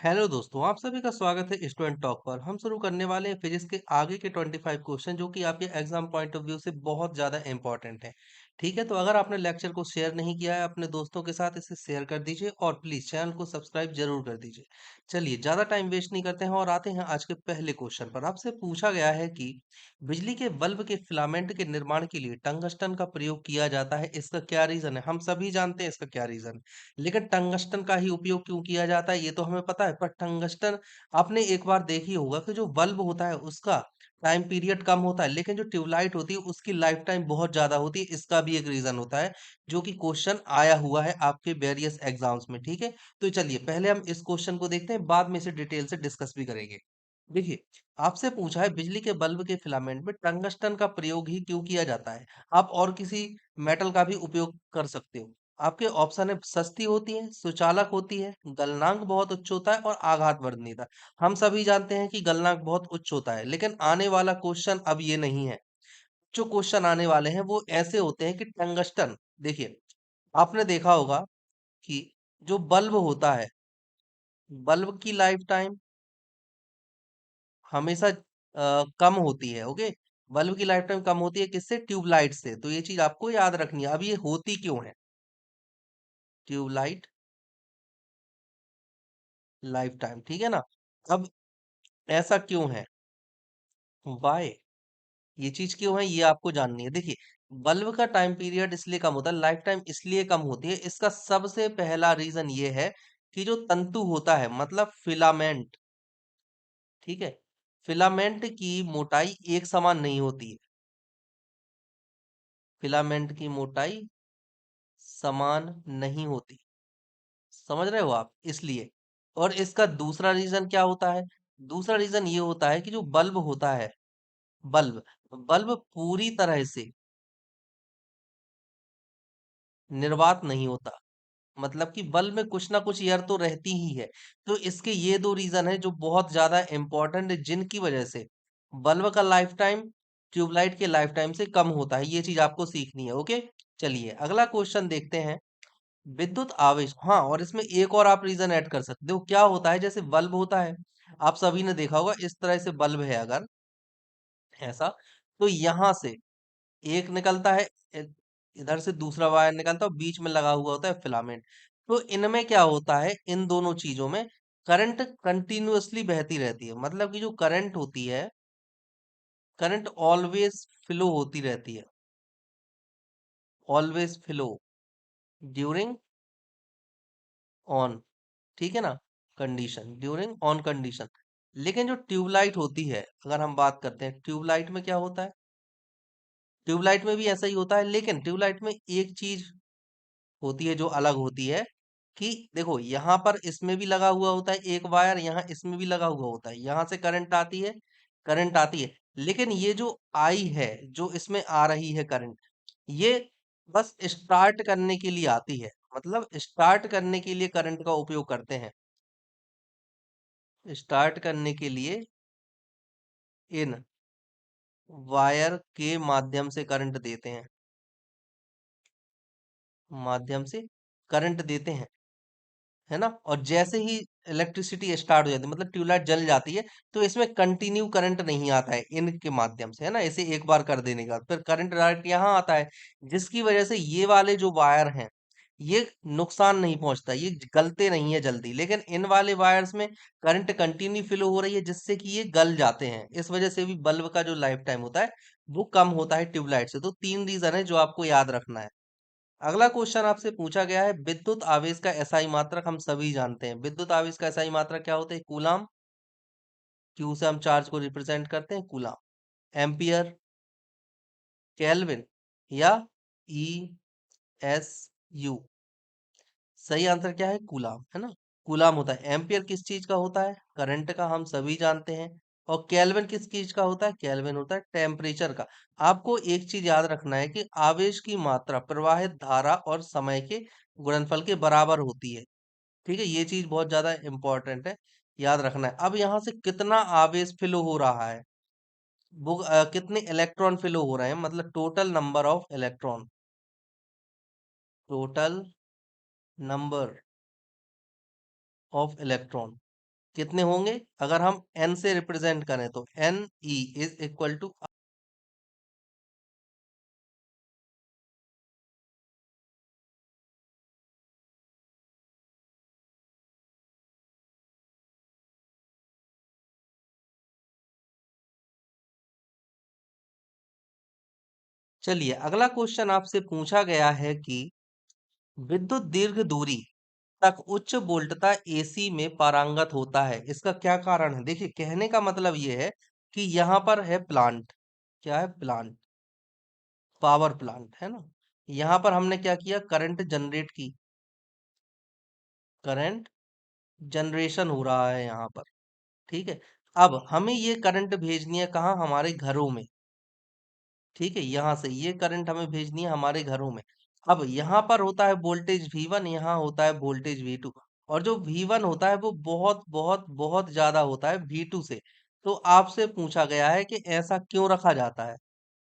Hello दोस्तों, आप सभी का स्वागत है स्टूडेंट टॉक पर। हम शुरू करने वाले हैं फिजिक्स के आगे के 25 क्वेश्चन जो कि आपके एग्जाम पॉइंट ऑफ व्यू से बहुत ज़्यादा इंपॉर्टेंट है। ठीक है, तो अगर आपने लेक्चर को शेयर नहीं किया है अपने दोस्तों के साथ, इसे शेयर कर दीजिए और प्लीज़ चैनल को सब्सक्राइब जरूर कर दीजिए। चलिए, ज़्यादा टाइम वेस्ट नहीं करते हैं और आते हैं आज के पहले क्वेश्चन पर। आपसे पूछा गया है कि बिजली के बल्ब के फिलामेंट के निर्माण के लिए टंगस्टन का प्रयोग किया जाता है, इसका क्या रीज़न है? हम सभी जानते हैं इसका क्या रीज़न है, लेकिन टंगस्टन का ही उपयोग क्यों किया जाता है ये तो हमें पता है। पर टंगस्टन आपने एक बार देखी होगा कि जो बल्ब होता है उसका टाइम पीरियड कम होता है, लेकिन जो ट्यूबलाइट होती है उसकी लाइफ टाइम बहुत ज्यादा होती है। इसका भी एक रीजन होता है जो कि क्वेश्चन आया हुआ है आपके वेरियस एग्जाम्स में। ठीक है, तो चलिए पहले हम इस क्वेश्चन को देखते हैं, बाद में इसे डिटेल से डिस्कस भी करेंगे। देखिए, आपसे पूछा है बिजली के बल्ब के फिलामेंट में टंगस्टन का प्रयोग ही क्यों किया जाता है। आप और किसी मेटल का भी उपयोग कर सकते हो। आपके ऑप्शन है सस्ती होती है, सुचालक होती है, गलनांक बहुत उच्च होता है और आघात वर्धनीयता। हम सभी जानते हैं कि गलनांक बहुत उच्च होता है, लेकिन आने वाला क्वेश्चन अब ये नहीं है। जो क्वेश्चन आने वाले हैं वो ऐसे होते हैं कि टंगस्टन, देखिए आपने देखा होगा कि जो बल्ब होता है, बल्ब की लाइफ टाइम हमेशा कम होती है। ओके, बल्ब की लाइफ टाइम कम होती है किससे? ट्यूबलाइट से। तो ये चीज आपको याद रखनी है। अब ये होती क्यों है ट्यूबलाइट लाइफ टाइम, ठीक है ना। अब ऐसा क्यों है, वाई, ये चीज क्यों है ये आपको जाननी है। देखिए, बल्ब का टाइम पीरियड इसलिए कम होता है, लाइफ टाइम इसलिए कम होती है, इसका सबसे पहला रीजन ये है कि जो तंतु होता है मतलब फिलामेंट, ठीक है, फिलामेंट की मोटाई एक समान नहीं होती है। फिलामेंट की मोटाई समान नहीं होती, समझ रहे हो आप, इसलिए। और इसका दूसरा रीजन क्या होता है? दूसरा रीजन ये होता है कि जो बल्ब होता है, बल्ब बल्ब पूरी तरह से निर्वात नहीं होता। मतलब कि बल्ब में कुछ ना कुछ एयर तो रहती ही है। तो इसके ये दो रीजन है जो बहुत ज्यादा इंपॉर्टेंट है, जिनकी वजह से बल्ब का लाइफ टाइम ट्यूबलाइट के लाइफ टाइम से कम होता है। ये चीज आपको सीखनी है। ओके, चलिए अगला क्वेश्चन देखते हैं। विद्युत आवेश, हाँ, और इसमें एक और आप रीजन ऐड कर सकते हो। क्या होता है, जैसे बल्ब होता है, आप सभी ने देखा होगा इस तरह से बल्ब है अगर ऐसा, तो यहां से एक निकलता है, इ- इधर से दूसरा वायर निकलता है, बीच में लगा हुआ होता है फिलामेंट। तो इनमें क्या होता है, इन दोनों चीजों में करंट कंटिन्यूअसली बहती रहती है। मतलब कि जो करंट होती है, करंट ऑलवेज फ्लो होती रहती है, ऑलवेज फ्लो ड्यूरिंग ऑन, ठीक है ना, कंडीशन, ड्यूरिंग ऑन कंडीशन। लेकिन जो ट्यूबलाइट होती है, अगर हम बात करते हैं ट्यूबलाइट में क्या होता है, ट्यूबलाइट में भी ऐसा ही होता है, लेकिन ट्यूबलाइट में एक चीज होती है जो अलग होती है कि देखो यहाँ पर इसमें भी लगा हुआ होता है एक वायर, यहाँ इसमें भी लगा हुआ होता है, यहाँ से करंट आती है, करंट आती है। लेकिन ये जो आई है, जो इसमें आ रही है करंट, ये बस स्टार्ट करने के लिए आती है। मतलब स्टार्ट करने के लिए करंट का उपयोग करते हैं, स्टार्ट करने के लिए इन वायर के माध्यम से करंट देते हैं, माध्यम से करंट देते हैं, है ना। और जैसे ही इलेक्ट्रिसिटी स्टार्ट हो जाती है, मतलब ट्यूबलाइट जल जाती है, तो इसमें कंटिन्यू करंट नहीं आता है इनके माध्यम से, है ना। इसे एक बार कर देने के बाद फिर करंट डायरेक्ट यहाँ आता है, जिसकी वजह से ये वाले जो वायर हैं ये नुकसान नहीं पहुंचता, ये गलते नहीं है जल्दी। लेकिन इन वाले वायर्स में करंट कंटिन्यू फ्लो हो रही है, जिससे कि ये गल जाते हैं। इस वजह से भी बल्ब का जो लाइफ टाइम होता है वो कम होता है ट्यूबलाइट से। तो तीन रीजन है जो आपको याद रखना है। अगला क्वेश्चन आपसे पूछा गया है, विद्युत आवेश का एसआई मात्रक हम सभी जानते हैं। विद्युत आवेश का एसआई मात्रक क्या होता है? कूलाम। क्यू से हम चार्ज को रिप्रेजेंट करते हैं, कूलाम। एम्पियर, केल्विन या ई एस यू। सही आंसर क्या है? कूलाम, है ना। कूलाम होता है। एम्पियर किस चीज का होता है? करंट का, हम सभी जानते हैं। और केल्विन किस चीज का होता है? केल्विन होता है टेम्परेचर का। आपको एक चीज याद रखना है कि आवेश की मात्रा प्रवाहित धारा और समय के गुणनफल के बराबर होती है। ठीक है, ये चीज बहुत ज्यादा इंपॉर्टेंट है, याद रखना है। अब यहाँ से कितना आवेश फ्लो हो रहा है, वो कितने इलेक्ट्रॉन फ्लो हो रहे हैं, मतलब total number of electron, total number of electron, कितने होंगे? अगर हम n से रिप्रेजेंट करें तो N E is equal to, चलिए अगला क्वेश्चन आपसे पूछा गया है कि विद्युत दीर्घ दूरी तक उच्च वोल्टता एसी में पारंगत होता है, इसका क्या कारण है? देखिए कहने का मतलब ये है कि यहाँ पर है प्लांट, क्या है? प्लांट, पावर प्लांट है ना। यहाँ पर हमने क्या किया? करंट जनरेट की, करंट जनरेशन हो रहा है यहाँ पर, ठीक है। अब हमें ये करंट भेजनी है कहाँ? हमारे घरों में, ठीक है। यहाँ से ये करंट हमें भेजनी है हमारे घरों में। अब यहाँ पर होता है वोल्टेज V1, यहाँ होता है वोल्टेज V2, और जो V1 होता है वो बहुत बहुत बहुत ज्यादा होता है V2 से। तो आपसे पूछा गया है कि ऐसा क्यों रखा जाता है,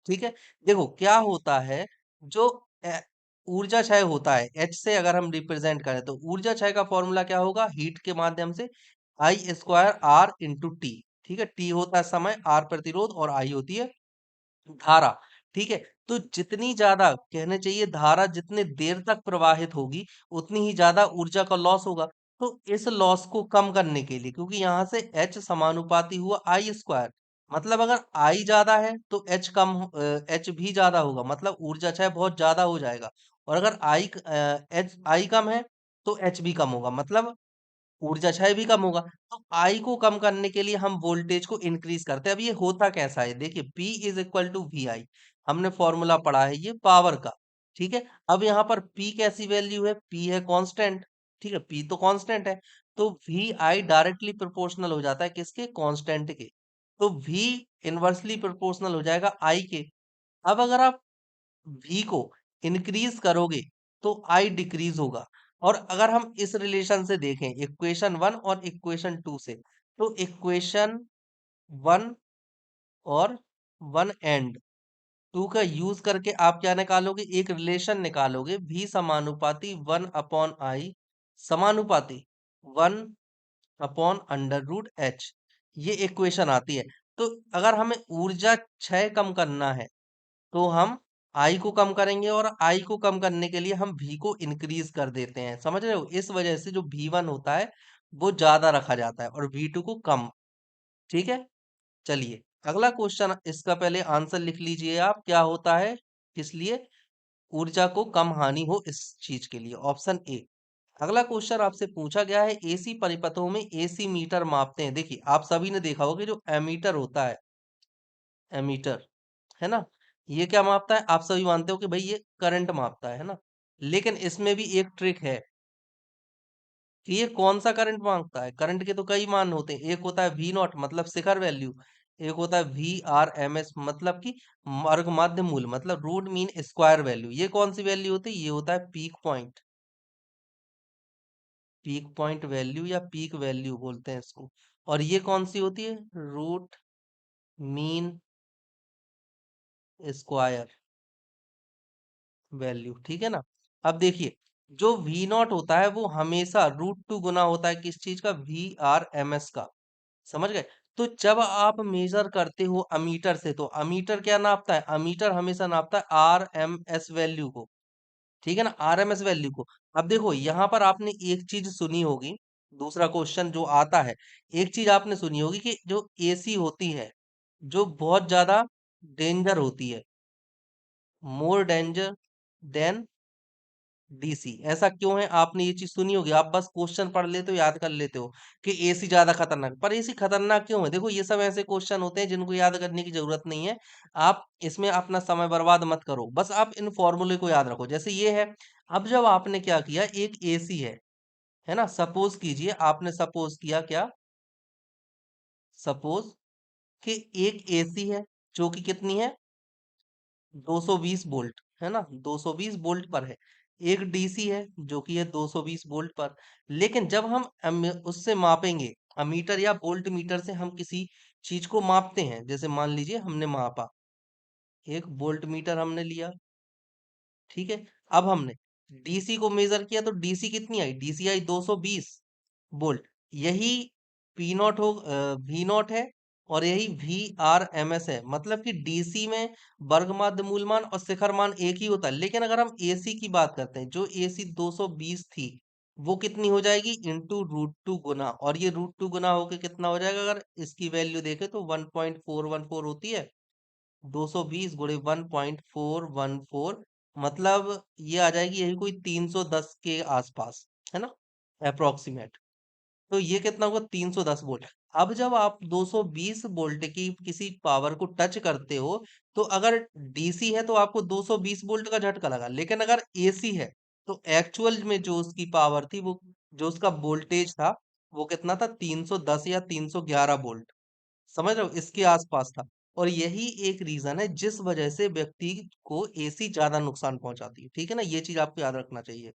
ठीक है। देखो क्या होता है, जो ए- ऊर्जा क्षय होता है H से अगर हम रिप्रेजेंट करें तो ऊर्जा क्षय का फॉर्मूला क्या होगा? हीट के माध्यम से I² R × T, ठीक है। T होता है समय, R प्रतिरोध, और I होती है धारा, ठीक है। तो जितनी ज्यादा, कहने चाहिए धारा जितने देर तक प्रवाहित होगी उतनी ही ज्यादा ऊर्जा का लॉस होगा। तो इस लॉस को कम करने के लिए, क्योंकि यहाँ से H समानुपाती हुआ I², मतलब अगर I ज्यादा है तो H कम H भी ज्यादा होगा, मतलब ऊर्जा क्षय बहुत ज्यादा हो जाएगा। और अगर I कम है तो H भी कम होगा, मतलब ऊर्जा क्षय भी कम होगा। तो आई को कम करने के लिए हम वोल्टेज को इंक्रीज करते हैं। अब ये होता कैसा है, देखिए P is equal to V I, हमने फॉर्मूला पढ़ा है ये पावर का, ठीक है। अब यहाँ पर P कैसी वैल्यू है? P है कांस्टेंट, ठीक है, P तो कांस्टेंट है। तो वी आई डायरेक्टली प्रोपोर्शनल हो जाता है किसके? कांस्टेंट के। तो V इनवर्सली प्रोपोर्शनल हो जाएगा I के। अब अगर आप V को इंक्रीज करोगे तो I डिक्रीज होगा। और अगर हम इस रिलेशन से देखें इक्वेशन 1 और इक्वेशन 2 से, तो इक्वेशन 1 और 1 एंड 2 का यूज करके आप क्या निकालोगे? एक रिलेशन निकालोगे, V समानुपाती 1/I समानुपाती 1/√H, ये इक्वेशन आती है। तो अगर हमें ऊर्जा क्षय कम करना है तो हम आई को कम करेंगे, और आई को कम करने के लिए हम वी को इंक्रीज कर देते हैं, समझ रहे हो? इस वजह से जो V1 होता है वो ज्यादा रखा जाता है और V2 को कम, ठीक है। चलिए अगला क्वेश्चन, इसका पहले आंसर लिख लीजिए आप, क्या होता है, किस लिए ऊर्जा को कम हानि हो, इस चीज के लिए, ऑप्शन ए। अगला क्वेश्चन आपसे पूछा गया है, एसी परिपथों में एसी मीटर मापते हैं। देखिए आप सभी ने देखा होगा कि जो एमीटर होता है, एमीटर, है ना, ये क्या मापता है? आप सभी मानते हो कि भाई ये करंट मापता है ना। लेकिन इसमें भी एक ट्रिक है कि ये कौन सा करंट मापता है। करंट के तो कई मान होते हैं, एक होता है V0 मतलब शिखर वैल्यू, एक होता है VRMS मतलब कि मार्ग माध्य मूल्य, मतलब रूट मीन स्क्वायर वैल्यू। ये कौन सी वैल्यू होती है? ये होता है peak point, peak point value या पीक वैल्यू बोलते हैं इसको। और ये कौन सी होती है? रूट मीन स्क्वायर वैल्यू, ठीक है ना। अब देखिए जो V0 होता है वो हमेशा √2 गुना होता है किस चीज का? VRMS का, समझ गए। तो जब आप मेजर करते हो अमीटर से, तो अमीटर क्या नापता है? अमीटर हमेशा नापता है RMS वैल्यू को, ठीक है ना, RMS वैल्यू को। अब देखो यहाँ पर आपने एक चीज सुनी होगी, दूसरा क्वेश्चन जो आता है, एक चीज आपने सुनी होगी कि जो एसी होती है जो बहुत ज्यादा डेंजर होती है, मोर डेंजर देन डीसी। ऐसा क्यों है? आपने ये चीज सुनी होगी, आप बस क्वेश्चन पढ़ लेते हो, याद कर लेते हो कि एसी ज्यादा खतरनाक। पर एसी खतरनाक क्यों है? देखो ये सब ऐसे क्वेश्चन होते हैं जिनको याद करने की जरूरत नहीं है। आप इसमें अपना समय बर्बाद मत करो, बस आप इन फॉर्मूले को याद रखो। जैसे ये है, अब जब आपने क्या किया, एक एसी है ना, सपोज कीजिए आपने सपोज किया क्या, सपोज कि एक एसी है जो कि कितनी है, 220 वोल्ट, है ना, 220 वोल्ट पर है। एक डीसी है जो कि है 220 वोल्ट पर। लेकिन जब हम उससे मापेंगे, अमीटर या वोल्ट मीटर से हम किसी चीज को मापते हैं, जैसे मान लीजिए हमने मापा, एक वोल्ट मीटर हमने लिया, ठीक है। अब हमने डीसी को मेजर किया तो डीसी कितनी आई? डीसी आई 220 वोल्ट। यही पी नॉट हो वी नॉट है, और यही वी आर एम एस है। मतलब कि डीसी में वर्ग माध्य मूलमान और शिखर मान एक ही होता है। लेकिन अगर हम एसी की बात करते हैं, जो एसी 220 थी, वो कितनी हो जाएगी, इंटू रूट टू गुना, और ये रूट टू गुना होके कितना हो जाएगा, अगर इसकी वैल्यू देखें तो 1.414 होती है। 220 गुणे 1.414, मतलब ये आ जाएगी यही कोई 310 के आसपास, है ना, अप्रोक्सीमेट। तो ये कितना होगा, 310 वोल्ट। अब जब आप 220 वोल्ट की किसी पावर को टच करते हो, तो अगर डीसी है तो आपको 220 वोल्ट का झटका लगा, लेकिन अगर एसी है तो एक्चुअल में जो उसकी पावर थी, वो जो उसका वोल्टेज था, वो कितना था, 310 या 311 वोल्ट। समझ रहे हो, इसके आसपास था। और यही एक रीजन है जिस वजह से व्यक्ति को एसी ज्यादा नुकसान पहुंचाती है। ठीक है ना, ये चीज आपको याद रखना चाहिए।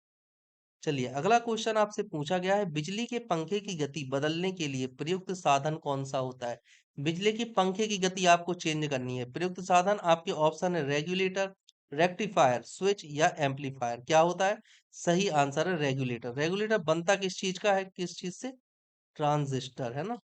चलिए, अगला क्वेश्चन आपसे पूछा गया है, बिजली के पंखे की गति बदलने के लिए प्रयुक्त साधन कौन सा होता है। बिजली के पंखे की गति आपको चेंज करनी है, प्रयुक्त साधन आपके ऑप्शन है रेगुलेटर, रेक्टिफायर, स्विच या एम्पलीफायर। क्या होता है, सही आंसर है रेगुलेटर। रेगुलेटर बनता किस चीज का है, किस चीज से, ट्रांजिस्टर, है ना,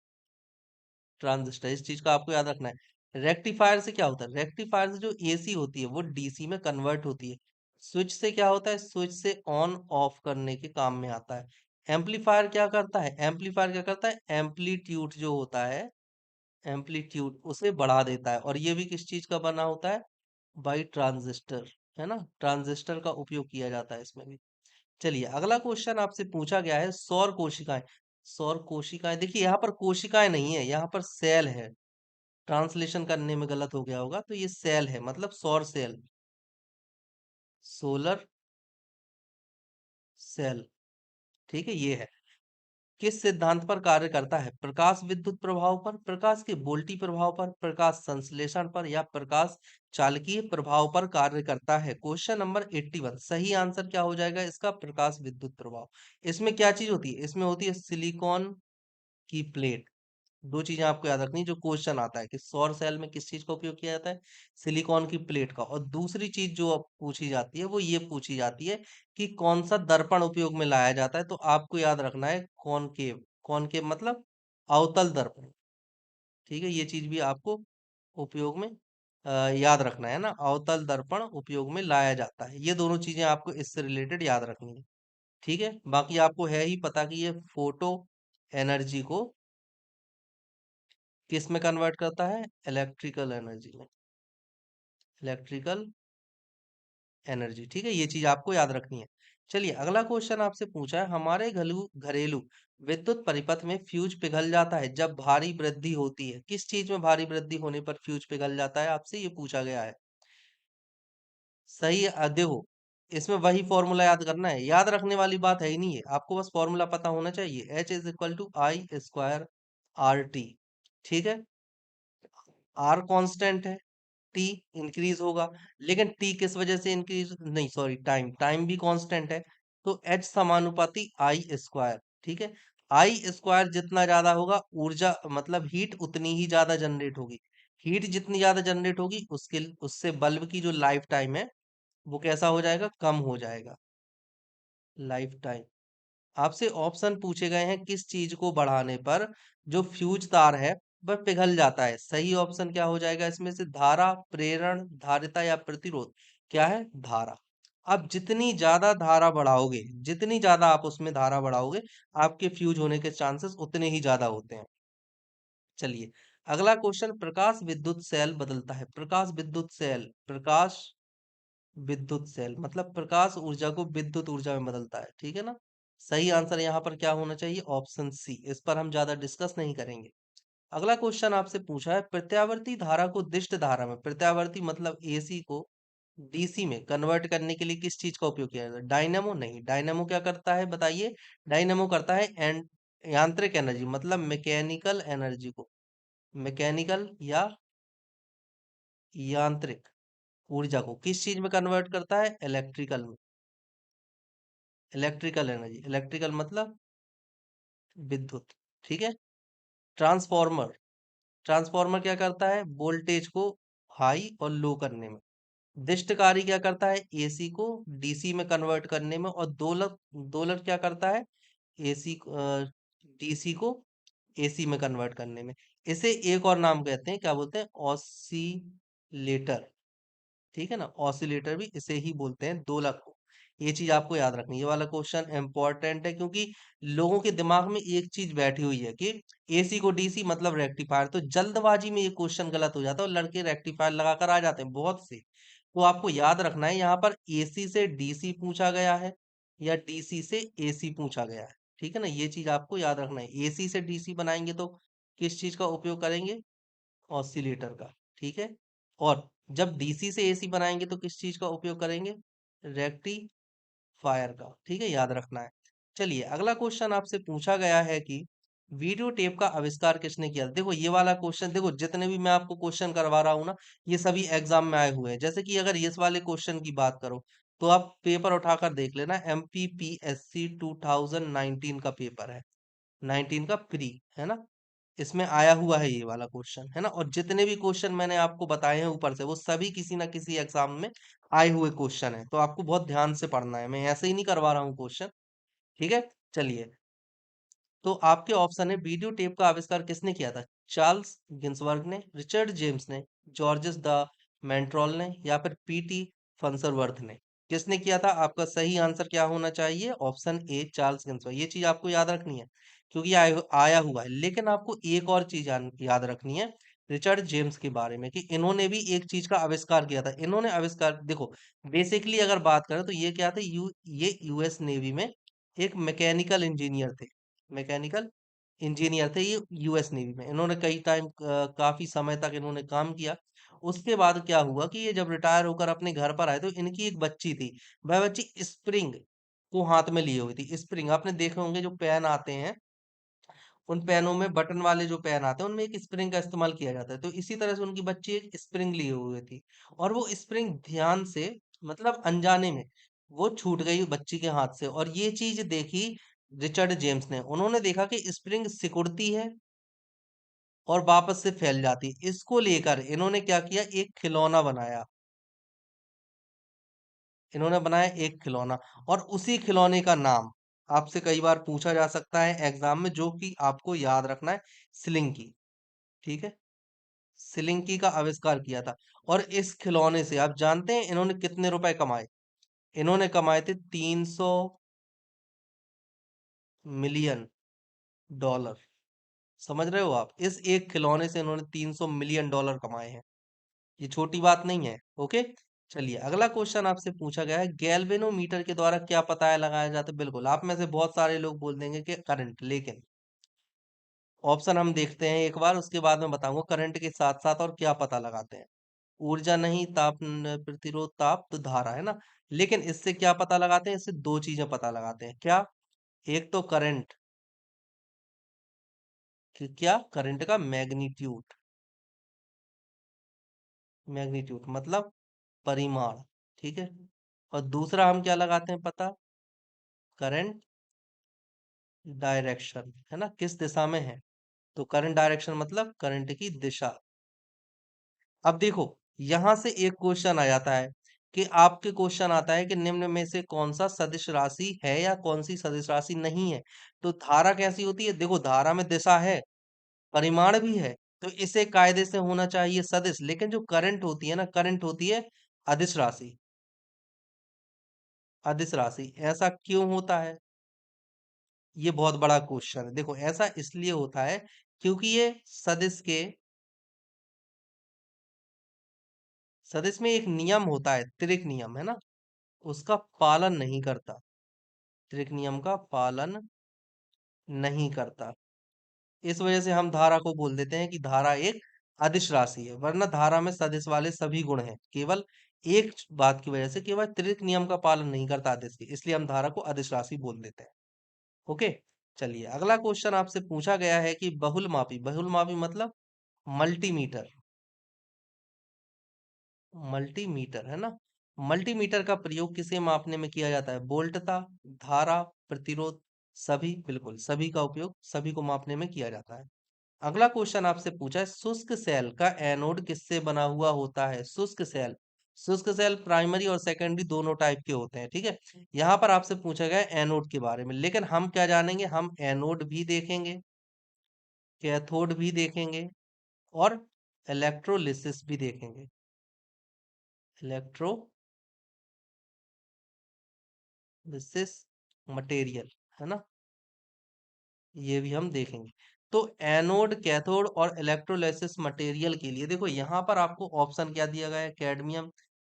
ट्रांजिस्टर, इस चीज का आपको याद रखना है। रेक्टिफायर से क्या होता है, रेक्टिफायर से जो एसी होती है वो डीसी में कन्वर्ट होती है। स्विच से क्या होता है, स्विच से ऑन ऑफ करने के काम में आता है। एम्पलीफायर क्या करता है, एम्पलीफायर क्या करता है, एम्पलीट्यूड जो होता है, एम्पलीट्यूड उसे बढ़ा देता है। और ये भी किस चीज का बना होता है, बाई ट्रांजिस्टर, है ना, ट्रांजिस्टर का उपयोग किया जाता है इसमें भी। चलिए, अगला क्वेश्चन आपसे पूछा गया है, सौर कोशिकाएं। सौर कोशिकाएं, देखिए यहाँ पर कोशिकाएं नहीं है, यहाँ पर सेल है। ट्रांसलेशन करने में गलत हो गया होगा, तो ये सेल है, मतलब सौर सेल, सोलर सेल। ठीक है, ये है। किस सिद्धांत पर कार्य करता है, प्रकाश विद्युत प्रभाव पर, प्रकाश के वोल्टी प्रभाव पर, प्रकाश संश्लेषण पर, या प्रकाश चालकीय प्रभाव पर कार्य करता है। क्वेश्चन नंबर 81, सही आंसर क्या हो जाएगा इसका, प्रकाश विद्युत प्रभाव। इसमें क्या चीज होती है, इसमें होती है सिलिकॉन की प्लेट। दो चीजें आपको याद रखनी, जो क्वेश्चन आता है कि सौर सेल में किस चीज का उपयोग किया जाता है, सिलिकॉन की प्लेट का। और दूसरी चीज जो अब पूछी जाती है, वो ये पूछी जाती है कि कौन सा दर्पण उपयोग में लाया जाता है। तो आपको याद रखना है कॉनकेव, कॉनकेव मतलब अवतल दर्पण। ठीक है, ये चीज भी आपको उपयोग में याद रखना है ना, अवतल दर्पण उपयोग में लाया जाता है। ये दोनों चीजें आपको इससे रिलेटेड याद रखनी है। ठीक है, बाकी आपको है ही पता कि ये फोटो एनर्जी को किस में कन्वर्ट करता है, इलेक्ट्रिकल एनर्जी में, इलेक्ट्रिकल एनर्जी। ठीक है, ये चीज आपको याद रखनी है। चलिए, अगला क्वेश्चन आपसे पूछा है, हमारे घरेलू विद्युत परिपथ में फ्यूज पिघल जाता है जब भारी वृद्धि होती है। किस चीज में भारी वृद्धि होने पर फ्यूज पिघल जाता है, आपसे ये पूछा गया है। सही देखो, इसमें वही फॉर्मूला याद करना है, याद रखने वाली बात है ही नहीं है, आपको बस फॉर्मूला पता होना चाहिए, H is equal to I square R T. ठीक है, आर कांस्टेंट है, टी इंक्रीज होगा, लेकिन टी किस वजह से इंक्रीज, नहीं सॉरी, टाइम, टाइम भी कांस्टेंट है। तो एच समानुपाती आई स्क्वायर। ठीक है, आई स्क्वायर जितना ज्यादा होगा, ऊर्जा मतलब हीट उतनी ही ज्यादा जनरेट होगी। हीट जितनी ज्यादा जनरेट होगी, उसके उससे बल्ब की जो लाइफ टाइम है, वो कैसा हो जाएगा, कम हो जाएगा, लाइफ टाइम। आपसे ऑप्शन पूछे गए हैं, किस चीज को बढ़ाने पर जो फ्यूज तार है वह पिघल जाता है। सही ऑप्शन क्या हो जाएगा इसमें से, धारा, प्रेरण, धारिता या प्रतिरोध। क्या है, धारा। आप जितनी ज्यादा धारा बढ़ाओगे, जितनी ज्यादा आप उसमें धारा बढ़ाओगे, आपके फ्यूज होने के चांसेस उतने ही ज्यादा होते हैं। चलिए, अगला क्वेश्चन, प्रकाश विद्युत सेल बदलता है, प्रकाश विद्युत सेल, प्रकाश विद्युत सेल मतलब प्रकाश ऊर्जा को विद्युत ऊर्जा में बदलता है। ठीक है ना, सही आंसर यहाँ पर क्या होना चाहिए, ऑप्शन सी। इस पर हम ज्यादा डिस्कस नहीं करेंगे। अगला क्वेश्चन आपसे पूछा है, प्रत्यावर्ती धारा को दिष्ट धारा में, प्रत्यावर्ती मतलब एसी को डीसी में कन्वर्ट करने के लिए किस चीज का उपयोग किया जाता है, डायनेमो, नहीं, डायनेमो क्या करता है बताइए, डायनेमो करता है यांत्रिक एनर्जी मतलब मैकेनिकल एनर्जी को, मैकेनिकल या यांत्रिक ऊर्जा को किस चीज में कन्वर्ट करता है, इलेक्ट्रिकल में, इलेक्ट्रिकल एनर्जी, इलेक्ट्रिकल मतलब विद्युत। ठीक है, ट्रांसफॉर्मर, ट्रांसफॉर्मर क्या करता है, वोल्टेज को हाई और लो करने में। दिष्टकारी क्या करता है, एसी को डीसी में कन्वर्ट करने में। और दोलक, दोलक क्या करता है, एसी डीसी को एसी में कन्वर्ट करने में। इसे एक और नाम कहते हैं, क्या बोलते हैं, ऑसिलेटर। ठीक है ना, ऑसिलेटर भी इसे ही बोलते हैं, दोलक को। ये चीज आपको याद रखनी है, ये वाला क्वेश्चन इंपॉर्टेंट है, क्योंकि लोगों के दिमाग में एक चीज बैठी हुई है कि एसी को डीसी मतलब रेक्टिफायर, तो जल्दबाजी में ये क्वेश्चन गलत हो जाता है और लड़के रेक्टिफायर लगाकर आ जाते हैं बहुत से। तो आपको याद रखना है, यहाँ पर एसी से डीसी पूछा गया है या डीसी से एसी पूछा गया है। ठीक है ना, ये चीज आपको याद रखना है। एसी से डीसी बनाएंगे तो किस चीज का उपयोग करेंगे, ऑसिलेटर का। ठीक है, और जब डीसी से एसी बनाएंगे तो किस चीज का उपयोग करेंगे, रेक्टिफायर का। ठीक है, याद रखना है। चलिए, अगला क्वेश्चन आपसे पूछा गया है कि वीडियो टेप का आविष्कार किसने किया। देखो ये वाला क्वेश्चन, देखो जितने भी मैं आपको क्वेश्चन करवा रहा हूँ ना, ये सभी एग्जाम में आए हुए हैं। जैसे कि अगर इस वाले क्वेश्चन की बात करो तो आप पेपर उठाकर देख लेना, MPPSC 2019 का पेपर है, 19 का प्री, है ना, इसमें आया हुआ है ये वाला क्वेश्चन, है ना। और जितने भी क्वेश्चन मैंने आपको बताए हैं ऊपर से, वो सभी किसी ना किसी एग्जाम में आए हुए क्वेश्चन है, तो आपको बहुत ध्यान से पढ़ना है, मैं ऐसे ही नहीं करवा रहा हूँ क्वेश्चन। ठीक है, चलिए, तो आपके ऑप्शन है, वीडियो टेप का आविष्कार किसने किया था, चार्ल्स गिन्सबर्ग ने, रिचर्ड जेम्स ने, जॉर्जेस द मेंट्रॉल ने, या फिर पीटी फंसरवर्थ ने। किसने किया था, आपका सही आंसर क्या होना चाहिए, ऑप्शन ए चार्ल्स गिन्सबर्ग। ये चीज आपको याद रखनी है, क्योंकि आया हुआ है। लेकिन आपको एक और चीज याद रखनी है रिचर्ड जेम्स के बारे में, कि इन्होंने भी एक चीज का आविष्कार किया था। इन्होंने आविष्कार, देखो बेसिकली अगर बात करें तो ये क्या थे, ये यूएस नेवी में एक मैकेनिकल इंजीनियर थे, मैकेनिकल इंजीनियर थे ये यूएस नेवी में। इन्होंने कई टाइम, काफी समय तक इन्होंने काम किया। उसके बाद क्या हुआ कि ये जब रिटायर होकर अपने घर पर आए तो इनकी एक बच्ची थी, वह बच्ची स्प्रिंग को हाथ में लिए हुई थी। स्प्रिंग आपने देखे होंगे, जो पेन आते हैं, उन पेनों में बटन वाले जो पेन आते हैं उनमें एक स्प्रिंग का इस्तेमाल किया जाता है। तो इसी तरह से उनकी बच्ची एक स्प्रिंग लिए हुए थी, और वो स्प्रिंग ध्यान से, मतलब अनजाने में, वो छूट गई बच्ची के हाथ से। और ये चीज देखी रिचर्ड जेम्स ने, उन्होंने देखा कि स्प्रिंग सिकुड़ती है और वापस से फैल जाती है। इसको लेकर इन्होंने क्या किया, एक खिलौना बनाया। इन्होंने बनाया एक खिलौना, और उसी खिलौने का नाम आपसे कई बार पूछा जा सकता है एग्जाम में, जो कि आपको याद रखना है, स्लिंकी। ठीक है, स्लिंकी का आविष्कार किया था। और इस खिलौने से आप जानते हैं इन्होंने कितने रुपए कमाए, इन्होंने कमाए थे 300 मिलियन डॉलर। समझ रहे हो आप, इस एक खिलौने से इन्होंने 300 मिलियन डॉलर कमाए हैं। ये छोटी बात नहीं है। ओके, चलिए, अगला क्वेश्चन आपसे पूछा गया है, गैल्वेनोमीटर के द्वारा क्या पता लगाया जाता है। बिल्कुल, आप में से बहुत सारे लोग बोल देंगे कि करंट, लेकिन ऑप्शन हम देखते हैं एक बार, उसके बाद मैं बताऊंगा करंट के साथ साथ और क्या पता लगाते हैं। ऊर्जा नहीं, ताप प्रतिरोध, ताप तो धारा, है ना। लेकिन इससे क्या पता लगाते हैं, इससे दो चीजें पता लगाते हैं, क्या, एक तो करंट, कि क्या, करंट का मैग्नीट्यूड, मैग्नीट्यूड मतलब परिमाण। ठीक है, और दूसरा हम क्या लगाते हैं पता, करंट डायरेक्शन, है ना, किस दिशा में है। तो करंट डायरेक्शन मतलब करंट की दिशा। अब देखो, यहां से एक क्वेश्चन आ जाता है, कि आपके क्वेश्चन आता है कि निम्न में से कौन सा सदिश राशि है या कौन सी सदिश राशि नहीं है। तो धारा कैसी होती है, देखो धारा में दिशा है, परिमाण भी है, तो इसे कायदे से होना चाहिए सदिश। लेकिन जो करंट होती है ना, करंट होती है अदिश राशि, अदिश राशि। ऐसा क्यों होता है, ये बहुत बड़ा क्वेश्चन है। देखो ऐसा इसलिए होता है, क्योंकि ये सदिश में एक नियम होता है, त्रिक नियम, है ना, उसका पालन नहीं करता, त्रिक नियम का पालन नहीं करता। इस वजह से हम धारा को बोल देते हैं कि धारा एक अदिश राशि है। वरना धारा में सदिश वाले सभी गुण हैं, केवल एक बात की वजह से, केवल त्रिक नियम का पालन नहीं करता अदिश की, इसलिए हम धारा को अदिश राशि बोल देते हैं। ओके, चलिए, अगला क्वेश्चन आपसे पूछा गया है कि बहुलमापी, बहुलमापी मतलब मल्टीमीटर, मल्टीमीटर, है ना। मल्टीमीटर का प्रयोग किसे मापने में किया जाता है, वोल्टता, धारा, प्रतिरोध, सभी। बिल्कुल, सभी का उपयोग सभी को मापने में किया जाता है। अगला क्वेश्चन आपसे पूछा है, शुष्क सेल का एनोड किससे बना हुआ होता है, शुष्क सेल। शुष्क सेल प्राइमरी और सेकेंडरी दोनों टाइप के होते हैं। ठीक है, यहाँ पर आपसे पूछा गया है एनोड के बारे में, लेकिन हम क्या जानेंगे, हम एनोड भी देखेंगे कैथोड भी देखेंगे और इलेक्ट्रोलिसिस भी देखेंगे। इलेक्ट्रोलिसिस मटेरियल, है ना, ये भी हम देखेंगे। तो एनोड, कैथोड और इलेक्ट्रोलाइसिस मटेरियल के लिए देखो यहाँ पर आपको ऑप्शन क्या दिया गया है, कैडमियम,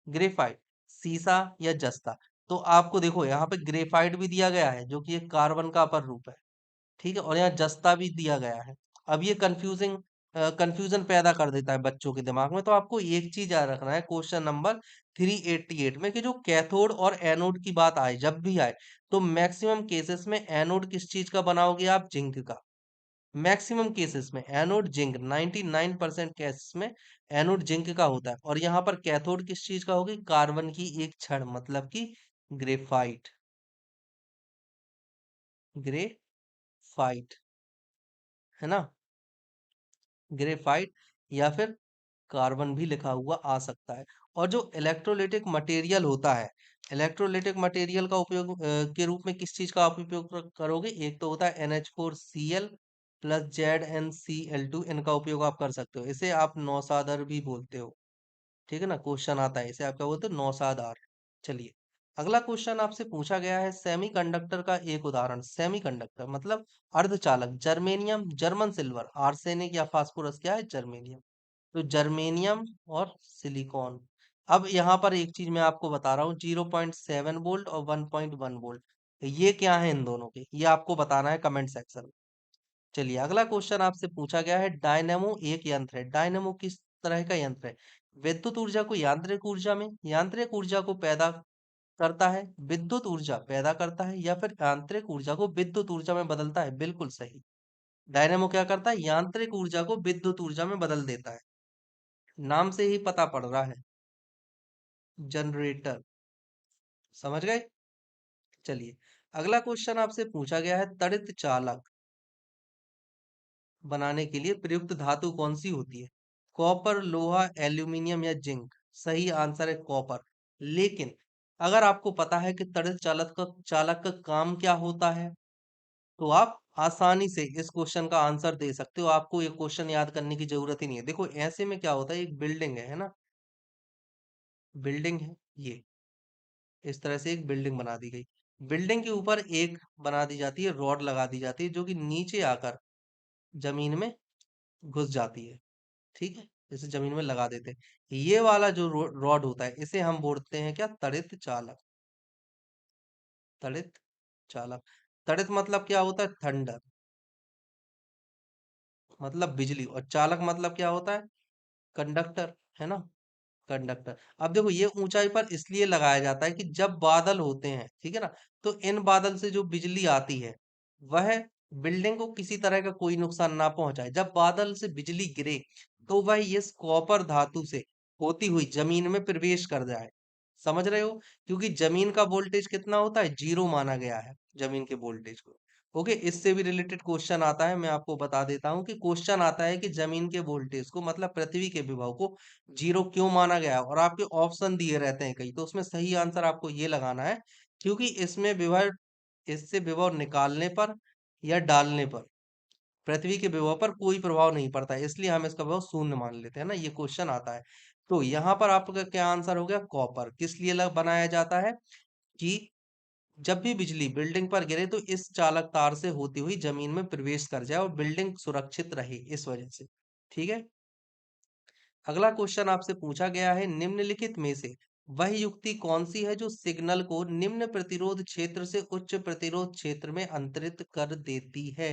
ग्रेफाइट, सीसा या जस्ता। तो आपको देखो यहाँ पे ग्रेफाइट भी दिया गया है जो कि एक कार्बन का अपर रूप है, ठीक है, और यहाँ जस्ता भी दिया गया है। अब ये कंफ्यूजन पैदा कर देता है बच्चों के दिमाग में। तो आपको एक चीज याद रखना है, क्वेश्चन नंबर 388 में, कि जो कैथोड और एनोड की बात आए, जब भी आए, तो मैक्सिमम केसेस में एनोड किस चीज का बनाओगे आप, जिंक का। मैक्सिमम केसेस में एनोड जिंक, 99% केसेस में एनोड जिंक का होता है। और यहाँ पर कैथोड किस चीज का होगी, कार्बन की एक छड़, मतलब कि ग्रेफाइट। ग्रेफाइट, है ना, ग्रेफाइट, या फिर कार्बन भी लिखा हुआ आ सकता है। और जो इलेक्ट्रोलिटिक मटेरियल होता है, इलेक्ट्रोलिटिक मटेरियल का उपयोग के रूप में किस चीज का आप उपयोग करोगे, एक तो होता है NH4Cl प्लस ZnCl2, इनका उपयोग आप कर सकते हो। इसे आप नौसादर भी बोलते हो, ठीक है ना, क्वेश्चन आता है इसे आप क्या बोलते हो, नौसादार। चलिए, अगला क्वेश्चन आपसे पूछा गया है सेमीकंडक्टर का एक उदाहरण। सेमीकंडक्टर मतलब अर्धचालक, जर्मेनियम, जर्मन सिल्वर, आर्सेनिक या फास्फोरस, क्या है, जर्मेनियम। तो जर्मेनियम और सिलिकॉन। अब यहाँ पर एक चीज मैं आपको बता रहा हूँ, 0.7 वोल्ट और 1.1 वोल्ट, ये क्या है इन दोनों के, ये आपको बताना है कमेंट सेक्शन में। चलिए, अगला क्वेश्चन आपसे पूछा गया है, डायनेमो एक यंत्र है। डायनेमो किस तरह का यंत्र है, विद्युत ऊर्जा को यांत्रिक ऊर्जा में, यांत्रिक ऊर्जा को पैदा करता है, विद्युत ऊर्जा पैदा करता है, या फिर यांत्रिक ऊर्जा को विद्युत ऊर्जा में बदलता है। बिल्कुल सही, डायनेमो क्या करता है, यांत्रिक ऊर्जा को विद्युत ऊर्जा में बदल देता है। नाम से ही पता पड़ रहा है, जनरेटर। समझ गए। चलिए, अगला क्वेश्चन आपसे पूछा गया है, तड़ित चालक बनाने के लिए प्रयुक्त धातु कौन सी होती है, कॉपर, लोहा, एल्यूमिनियम या जिंक। सही आंसर है कॉपर। लेकिन अगर आपको पता है कि तड़ित चालक का काम क्या होता है, तो आप आसानी से इस क्वेश्चन का आंसर दे सकते हो। आपको ये क्वेश्चन याद करने की जरूरत ही नहीं है। देखो ऐसे में क्या होता है, एक बिल्डिंग है ना, बिल्डिंग है ये, इस तरह से एक बिल्डिंग बना दी गई। बिल्डिंग के ऊपर एक बना दी जाती है, रॉड लगा दी जाती है, जो कि नीचे आकर जमीन में घुस जाती है, ठीक है, जैसे जमीन में लगा देते हैं। ये वाला जो रॉड होता है, इसे हम बोलते हैं क्या, तड़ित चालक। तड़ित चालक। तड़ित मतलब क्या होता है, थंडर, मतलब बिजली, और चालक मतलब क्या होता है, कंडक्टर, है ना, कंडक्टर। अब देखो ये ऊंचाई पर इसलिए लगाया जाता है कि जब बादल होते हैं, ठीक है ना, तो इन बादल से जो बिजली आती है, वह बिल्डिंग को किसी तरह का कोई नुकसान ना पहुंचाए। जब बादल से बिजली गिरे, तो वह इस कॉपर धातु से होती हुई जमीन में प्रवेश कर जाए। समझ रहे हो, क्योंकि जमीन का वोल्टेज कितना होता है, 0 माना गया है जमीन के वोल्टेज को। ओके, इससे भी रिलेटेड क्वेश्चन आता है, मैं आपको बता देता हूँ कि क्वेश्चन आता है कि जमीन के वोल्टेज को, मतलब पृथ्वी के विभव को 0 क्यों माना गया है, और आपके ऑप्शन दिए रहते हैं कई, तो उसमें सही आंसर आपको ये लगाना है, क्योंकि इसमें विभव, इससे विभव निकालने पर या डालने पर पृथ्वी के विभव पर कोई प्रभाव नहीं पड़ता है, इसलिए हम इसका विभव शून्य मान लेते हैं ना, ये क्वेश्चन आता है। तो यहाँ पर आपका क्या आंसर हो गया, कॉपर। किस लिए बनाया जाता है, कि जब भी बिजली बिल्डिंग पर गिरे, तो इस चालक तार से होती हुई जमीन में प्रवेश कर जाए और बिल्डिंग सुरक्षित रहे, इस वजह से। ठीक है, अगला क्वेश्चन आपसे पूछा गया है, निम्नलिखित में से वह युक्ति कौन सी है जो सिग्नल को निम्न प्रतिरोध क्षेत्र से उच्च प्रतिरोध क्षेत्र में अंतरित कर देती है।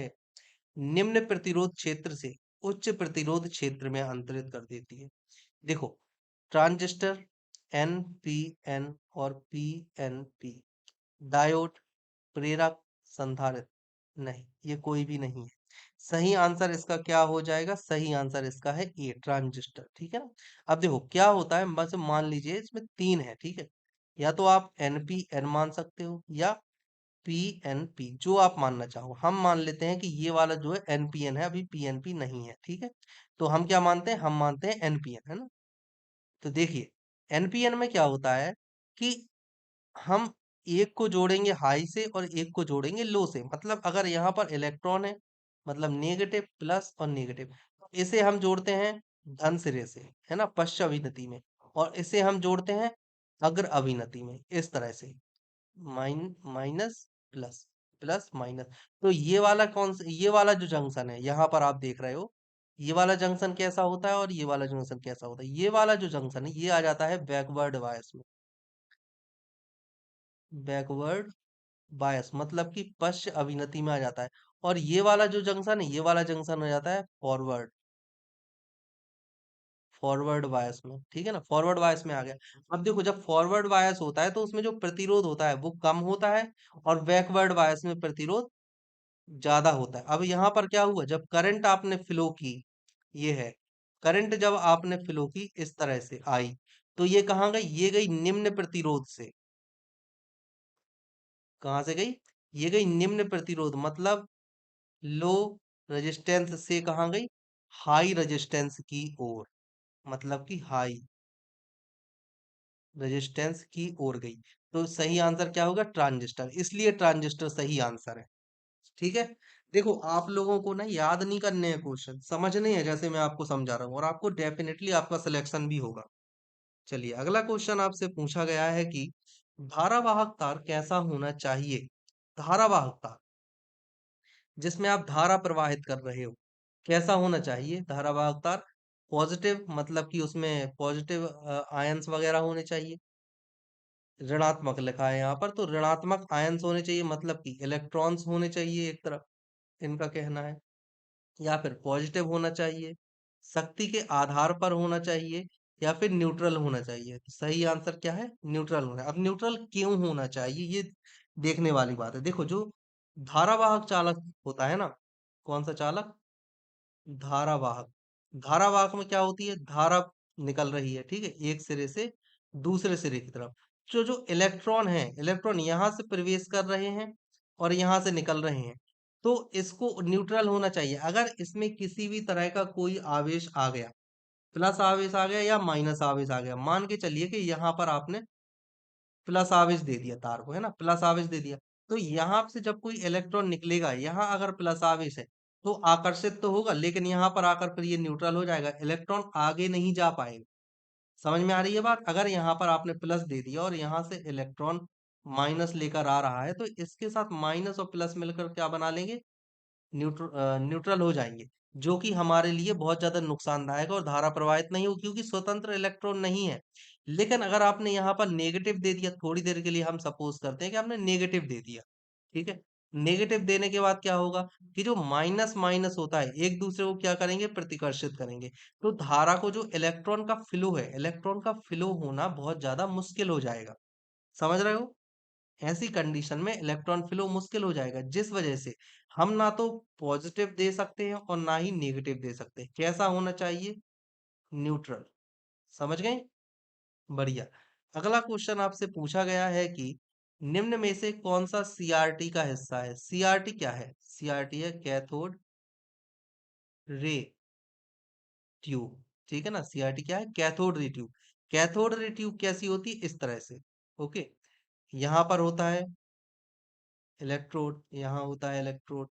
निम्न प्रतिरोध क्षेत्र से उच्च प्रतिरोध क्षेत्र में अंतरित कर देती है। देखो, ट्रांजिस्टर, NPN और PNP, डायोड, प्रेरक, संधारित्र, नहीं, ये कोई भी नहीं है। सही आंसर इसका क्या हो जाएगा, सही आंसर इसका है ए, ट्रांजिस्टर। ठीक है ना। अब देखो क्या होता है, बस मान लीजिए इसमें तीन है, ठीक है, या तो आप NPN मान सकते हो या PNP, जो आप मानना चाहो। हम मान लेते हैं कि ये वाला जो है NPN है, अभी PNP नहीं है, ठीक है। तो हम क्या मानते हैं, हम मानते हैं NPN, है ना। तो देखिए, NPN में क्या होता है कि हम एक को जोड़ेंगे हाई से और एक को जोड़ेंगे लो से। मतलब अगर यहाँ पर इलेक्ट्रॉन है, मतलब नेगेटिव प्लस और नेगेटिव। इसे हम जोड़ते हैं धन सिरे से, है ना, पश्च अभिनति में। और इसे हम जोड़ते हैं अग्र अभिनति में, इस तरह से। Minus plus, plus minus. तो ये वाला कौन सा, ये वाला जो जंक्शन है यहाँ पर आप देख रहे हो, ये वाला जंक्शन कैसा होता है और ये वाला जंक्शन कैसा होता है। ये वाला जो जंक्शन है ये आ जाता है बैकवर्ड बायस में। बैकवर्ड बायस मतलब कि पश्च अभिनति में आ जाता है। और ये वाला जो जंक्शन है, ये वाला जंक्शन हो जाता है फॉरवर्ड, फॉरवर्ड बायस में। ठीक है ना, फॉरवर्ड बायस में आ गया। अब देखो, जब फॉरवर्ड बायस होता है तो उसमें जो प्रतिरोध होता है वो कम होता है, और बैकवर्ड बायस में प्रतिरोध ज्यादा होता है। अब यहाँ पर क्या हुआ, जब करंट आपने फ्लो की, ये है करंट, जब आपने फ्लो की इस तरह से आई, तो ये कहाँ गई, ये गई निम्न प्रतिरोध से। कहाँ से गई, ये गई निम्न प्रतिरोध, मतलब लो रेजिस्टेंस से कहाँ गई, हाई रेजिस्टेंस की ओर। मतलब कि हाई रेजिस्टेंस की ओर गई। तो सही आंसर क्या होगा, ट्रांजिस्टर, इसलिए ट्रांजिस्टर सही आंसर है। ठीक है। देखो, आप लोगों को ना याद नहीं करने हैं क्वेश्चन, समझने हैं जैसे मैं आपको समझा रहा हूँ, और आपको डेफिनेटली आपका सिलेक्शन भी होगा। चलिए, अगला क्वेश्चन आपसे पूछा गया है कि धारावाहक तार कैसा होना चाहिए। धारावाहक तार जिसमें आप धारा प्रवाहित कर रहे हो, कैसा होना चाहिए धारावाहक तार। पॉजिटिव मतलब कि उसमें पॉजिटिव आयंस वगैरह होने चाहिए। ऋणात्मक लिखा है यहाँ पर, तो ऋणात्मक आयंस होने चाहिए, मतलब कि इलेक्ट्रॉन्स होने चाहिए एक तरफ, इनका कहना है। या फिर पॉजिटिव होना चाहिए, शक्ति के आधार पर होना चाहिए, या फिर न्यूट्रल होना चाहिए। तो सही आंसर क्या है, न्यूट्रल होना है। अब न्यूट्रल क्यों होना चाहिए, ये देखने वाली बात है। देखो, जो धारावाहक चालक होता है ना, कौन सा चालक, धारावाहक। धारावाहक में क्या होती है, धारा निकल रही है, ठीक है, एक सिरे से दूसरे सिरे की तरफ। जो जो इलेक्ट्रॉन है, इलेक्ट्रॉन यहाँ से प्रवेश कर रहे हैं और यहाँ से निकल रहे हैं, तो इसको न्यूट्रल होना चाहिए। अगर इसमें किसी भी तरह का कोई आवेश आ गया, प्लस आवेश आ गया या माइनस आवेश आ गया, मान के चलिए कि यहाँ पर आपने प्लस आवेश दे दिया तार को, है ना, प्लस आवेश दे दिया, तो यहाँ से जब कोई इलेक्ट्रॉन निकलेगा, यहाँ अगर प्लस आवेश है तो आकर्षित तो होगा, लेकिन यहाँ पर आकर फिर ये न्यूट्रल हो जाएगा, इलेक्ट्रॉन आगे नहीं जा पाएगा। समझ में आ रही है बात। अगर यहाँ पर आपने प्लस दे दिया और यहाँ से इलेक्ट्रॉन माइनस लेकर आ रहा है, तो इसके साथ माइनस और प्लस मिलकर क्या बना लेंगे, न्यूट्रल हो जाएंगे, जो कि हमारे लिए बहुत ज्यादा नुकसानदायक है, और धारा प्रवाहित नहीं होगी क्योंकि स्वतंत्र इलेक्ट्रॉन नहीं है। लेकिन अगर आपने यहाँ पर नेगेटिव दे दिया, थोड़ी देर के लिए हम सपोज करते हैं कि आपने नेगेटिव दे दिया, ठीक है, नेगेटिव देने के बाद क्या होगा कि जो माइनस माइनस होता है एक दूसरे को क्या करेंगे, प्रतिकर्षित करेंगे। तो धारा को, जो इलेक्ट्रॉन का फ्लो है, इलेक्ट्रॉन का फ्लो होना बहुत ज्यादा मुश्किल हो जाएगा। समझ रहे हो, ऐसी कंडीशन में इलेक्ट्रॉन फ्लो मुश्किल हो जाएगा, जिस वजह से हम ना तो पॉजिटिव दे सकते हैं और ना ही नेगेटिव दे सकते हैं। कैसा होना चाहिए, न्यूट्रल। समझ गए, बढ़िया। अगला क्वेश्चन आपसे पूछा गया है कि निम्न में से कौन सा सीआरटी का हिस्सा है। सीआरटी क्या है, सीआरटी है कैथोड रे ट्यूब। ठीक है ना, सीआरटी क्या है, cathode ray tube. Cathode ray tube कैसी होती है, इस तरह से। ओके, यहाँ पर होता है इलेक्ट्रोड, यहाँ होता है इलेक्ट्रोड,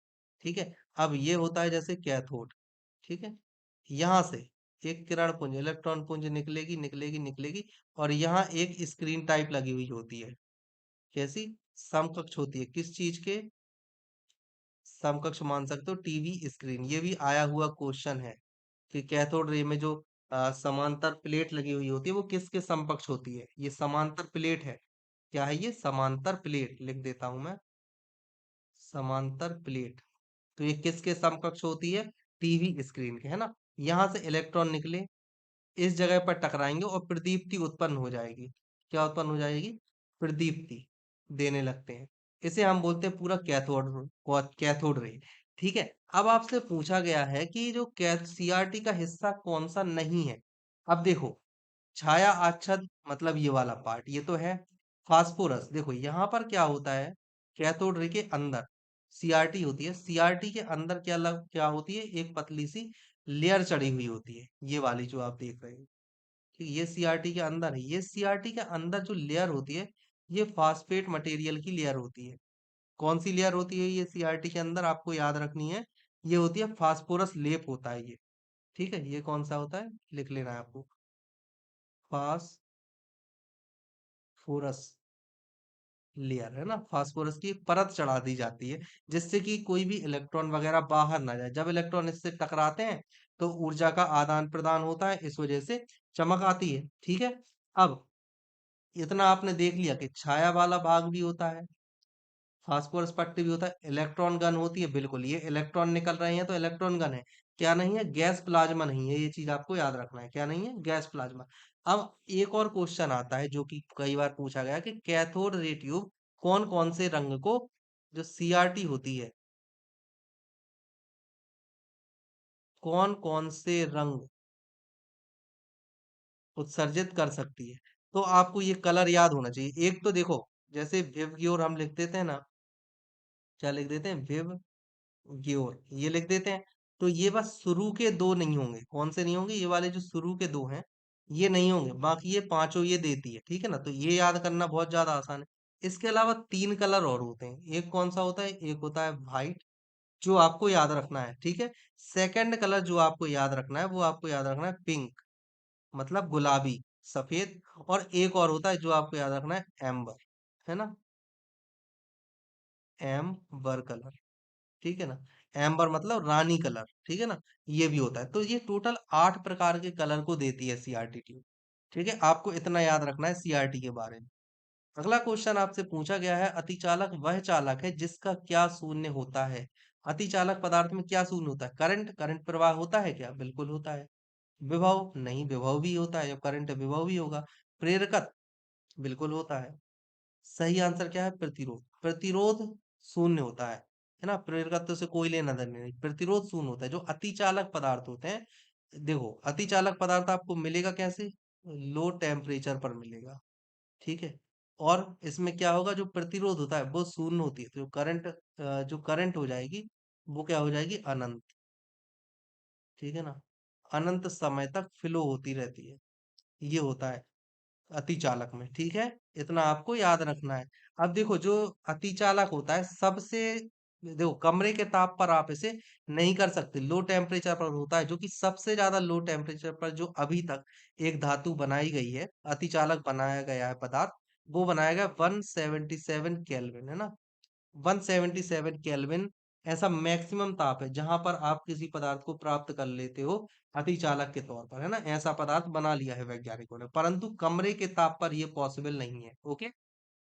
ठीक है। अब ये होता है जैसे कैथोड, ठीक है। यहाँ से एक किरण पुंज, इलेक्ट्रॉन पुंज निकलेगी निकलेगी निकलेगी, और यहाँ एक स्क्रीन टाइप लगी हुई होती है। कैसी, समकक्ष होती है, किस चीज के, समकक्ष मान सकते हो टीवी स्क्रीन। ये भी आया हुआ क्वेश्चन है कि कैथोड रे में जो समांतर प्लेट लगी हुई होती है वो किसके समकक्ष होती है। ये समांतर प्लेट है, क्या है ये, समांतर प्लेट, लिख देता हूं मैं, समांतर प्लेट। तो ये किसके समकक्ष होती है, टीवी स्क्रीन के, है ना। यहाँ से इलेक्ट्रॉन निकले, इस जगह पर टकराएंगे और प्रदीप्ति उत्पन्न हो जाएगी। क्या उत्पन्न हो जाएगी, प्रदीप्ति देने लगते हैं। इसे हम बोलते हैं पूरा कैथोड, कैथोड रे। ठीक है। अब आपसे पूछा गया है कि जो सीआरटी का हिस्सा कौन सा नहीं है। अब देखो, छाया आच्छाद मतलब ये वाला पार्ट, ये तो है। फास्फोरस, देखो यहाँ पर क्या होता है, कैथोड रे के अंदर सीआरटी होती है, सीआरटी के अंदर क्या होती है, एक पतली सी लेयर चढ़ी हुई होती है, ये वाली जो आप देख रहे हो। ठीक, ये सीआरटी के अंदर है। ये सीआरटी के अंदर जो लेयर होती है, ये फास्फेट मटेरियल की लेयर होती है। कौन सी लेयर होती है ये सीआरटी के अंदर, आपको याद रखनी है, ये होती है फास्फोरस लेप होता है ये। ठीक है, ये कौन सा होता है, लिख लेना है आपको। फास्फोरस लेयर है ना, फास्फोरस की एक परत चढ़ा दी जाती है, जिससे कि कोई भी इलेक्ट्रॉन वगैरह बाहर ना जाए। जब इलेक्ट्रॉन इससे टकराते हैं तो ऊर्जा का आदान प्रदान होता है, इस वजह से चमक आती है। ठीक है, अब इतना आपने देख लिया कि छाया वाला भाग भी होता है, फास्फोरस पट्टी भी होता है, इलेक्ट्रॉन गन होती है, बिल्कुल ये इलेक्ट्रॉन निकल रहे हैं तो इलेक्ट्रॉन गन है। क्या नहीं है, गैस प्लाज्मा नहीं है, ये चीज आपको याद रखना है, क्या नहीं है, गैस प्लाज्मा। अब एक और क्वेश्चन आता है जो कि कई बार पूछा गया कि कैथोड रे ट्यूब कौन कौन से रंग को, जो सीआरटी होती है, कौन कौन से रंग उत्सर्जित कर सकती है। तो आपको ये कलर याद होना चाहिए। एक तो देखो, जैसे विव की ओर हम लिख देते हैं ना, क्या लिख देते हैं, विव ग्योर, ये लिख देते हैं। तो ये बस शुरू के दो नहीं होंगे, कौन से नहीं होंगे, ये वाले जो शुरू के दो हैं ये नहीं होंगे, बाकी ये पांचों ये देती है। ठीक है ना, तो ये याद करना बहुत ज्यादा आसान है। इसके अलावा तीन कलर और होते हैं, एक कौन सा होता है, एक होता है व्हाइट, जो आपको याद रखना है। ठीक है, सेकंड कलर जो आपको याद रखना है, वो आपको याद रखना है पिंक, मतलब गुलाबी, सफेद। और एक और होता है जो आपको याद रखना है, एम्बर, है ना, एम्बर कलर। ठीक है ना, एम्बर मतलब रानी कलर। ठीक है ना, ये भी होता है। तो ये टोटल 8 प्रकार के कलर को देती है सीआरटी ट्यूब। ठीक है, आपको इतना याद रखना है सीआरटी के बारे में। अगला क्वेश्चन आपसे पूछा गया है, अतिचालक वह चालक है जिसका क्या शून्य होता है। अतिचालक पदार्थ में क्या शून्य होता है, करंट, करंट प्रवाह होता है क्या, बिल्कुल होता है। विभव, नहीं, विभव भी होता है, जब करंट है विभव भी होगा। प्रेरकत्व, बिल्कुल होता है। सही आंसर क्या है, प्रतिरोध, प्रतिरोध शून्य होता है ना, प्रेरकत्व से कोई लेना देना नहीं, प्रतिरोध शून्य होता है। जो अतिचालक पदार्थ होते हैं, देखो अतिचालक पदार्थ आपको मिलेगा कैसे, लो टेम्परेचर पर मिलेगा। ठीक है, और इसमें क्या होगा, जो प्रतिरोध होता है वो शून्य होती है, तो जो करंट हो जाएगी वो क्या हो जाएगी, अनंत। ठीक है ना, अनंत समय तक फ्लो होती रहती है, ये होता है अतिचालक में। ठीक है, इतना आपको याद रखना है। अब देखो, जो अतिचालक होता है सबसे, देखो कमरे के ताप पर आप इसे नहीं कर सकते, लो टेम्परेचर पर होता है, जो कि सबसे ज्यादा लो टेम्परेचर पर जो अभी तक एक धातु बनाई गई है, अतिचालक बनाया गया है पदार्थ, वो बनाया गया 177 केल्विन, है ना, 177 केल्विन ऐसा मैक्सिमम ताप है जहां पर आप किसी पदार्थ को प्राप्त कर लेते हो अतिचालक के तौर पर, है ना, ऐसा पदार्थ बना लिया है वैज्ञानिकों ने, परंतु कमरे के ताप पर यह पॉसिबल नहीं है। ओके,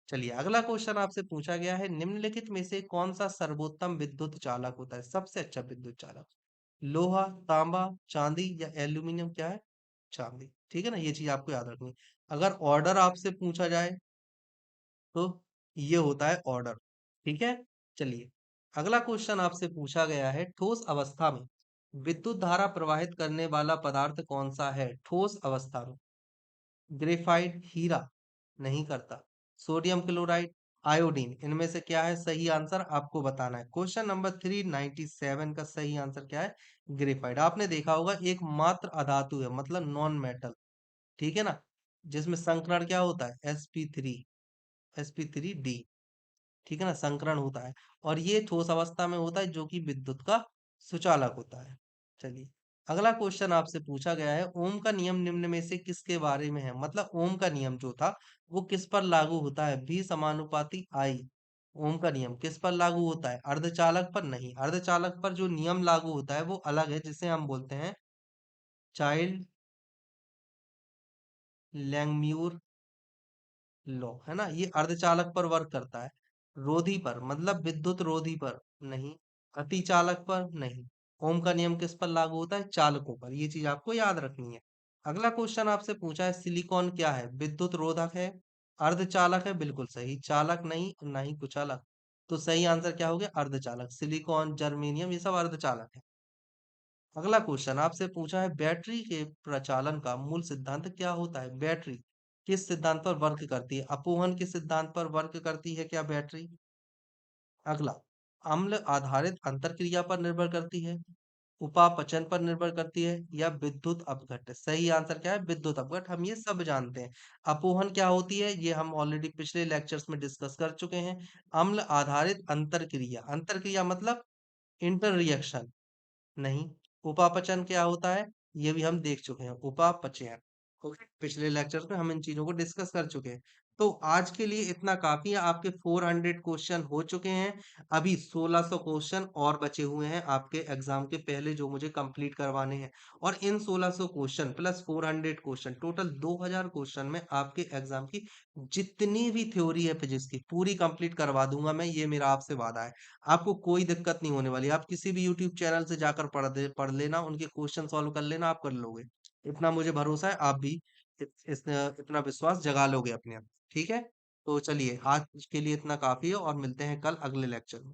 चलिए अगला क्वेश्चन आपसे पूछा गया है, निम्नलिखित में से कौन सा सर्वोत्तम विद्युत चालक होता है, सबसे अच्छा विद्युत चालक, लोहा, तांबा, चांदी या एल्यूमिनियम, क्या है, चांदी। ठीक है ना, ये चीज आपको याद रखनी है। अगर ऑर्डर आपसे पूछा जाए तो ये होता है ऑर्डर। ठीक है, चलिए अगला क्वेश्चन आपसे पूछा गया है, ठोस अवस्था में विद्युत धारा प्रवाहित करने वाला पदार्थ कौन सा है, ठोस अवस्था में, ग्रेफाइट, हीरा, नहीं करता, सोडियम क्लोराइड, आयोडीन, इनमें से क्या है सही आंसर, आपको बताना है। क्वेश्चन नंबर 397 का सही आंसर क्या है, ग्रेफाइट। आपने देखा होगा एक मात्र अधातु है, मतलब नॉन मेटल। ठीक है ना, जिसमें संकरण क्या होता है, sp3 डी। ठीक है ना, संकरण होता है, और ये ठोस अवस्था में होता है, जो कि विद्युत का सुचालक होता है। चलिए अगला क्वेश्चन आपसे पूछा गया है, ओम का नियम निम्न में से किसके बारे में है, मतलब ओम का नियम जो था वो किस पर लागू होता है, भी समानुपाती आई। ओम का नियम किस पर लागू होता है, अर्धचालक पर नहीं, अर्धचालक पर जो नियम लागू होता है वो अलग है, जिसे हम बोलते हैं चाइल्ड लैंगम्यूर लो, है ना, ये अर्धचालक पर वर्क करता है। रोधी पर मतलब विद्युत रोधी पर नहीं, अति चालक पर नहीं। ओम का नियम किस पर लागू होता है, चालकों पर, ये चीज आपको याद रखनी है। अगला क्वेश्चन आपसे पूछा है, सिलिकॉन क्या है, विद्युत रोधक है, अर्धचालक है, बिल्कुल सही, चालक नहीं, ना ही कुचालक। तो सही आंसर क्या हो गया, अर्धचालक, सिलिकॉन, जर्मेनियम, ये सब अर्धचालक है। अगला क्वेश्चन आपसे पूछा है, बैटरी के प्रचालन का मूल सिद्धांत क्या होता है, बैटरी किस सिद्धांत पर वर्क करती है, अपोहन के सिद्धांत पर वर्क करती है क्या बैटरी। अगला, अम्ल आधारित अंतरक्रिया पर निर्भर करती है, उपापचय पर निर्भर करती है, या विद्युत अपघट्य। सही आंसर क्या है, विद्युत अपघट्य, हम ये सब जानते हैं। अपोहन क्या होती है, ये हम ऑलरेडी पिछले लेक्चर्स में डिस्कस कर चुके हैं। अम्ल आधारित अंतरक्रिया, अंतरक्रिया मतलब इंटर रिएक्शन, नहीं। उपापचयन क्या होता है? ये भी हम देख चुके हैं, उपापचयन। ओके, पिछले लेक्चर में हम इन चीजों को डिस्कस कर चुके हैं। तो आज के लिए इतना काफी है, आपके 400 क्वेश्चन हो चुके हैं। अभी 1600 क्वेश्चन और बचे हुए हैं आपके एग्जाम के पहले, जो मुझे कंप्लीट करवाने हैं। और इन 1600 question plus 400 question, total 2000 question में आपके एग्जाम की जितनी भी थ्योरी है फिजिक्स की, पूरी कंप्लीट करवा दूंगा मैं, ये मेरा आपसे वादा है। आपको कोई दिक्कत नहीं होने वाली। आप किसी भी यूट्यूब चैनल से जाकर पढ़ लेना, उनके क्वेश्चन सॉल्व कर लेना, आप कर लोगे। इतना मुझे भरोसा है, आप भी इतना विश्वास जगा लोगे अपने आप। ठीक है, तो चलिए आज के लिए इतना काफी है, और मिलते हैं कल अगले लेक्चर में।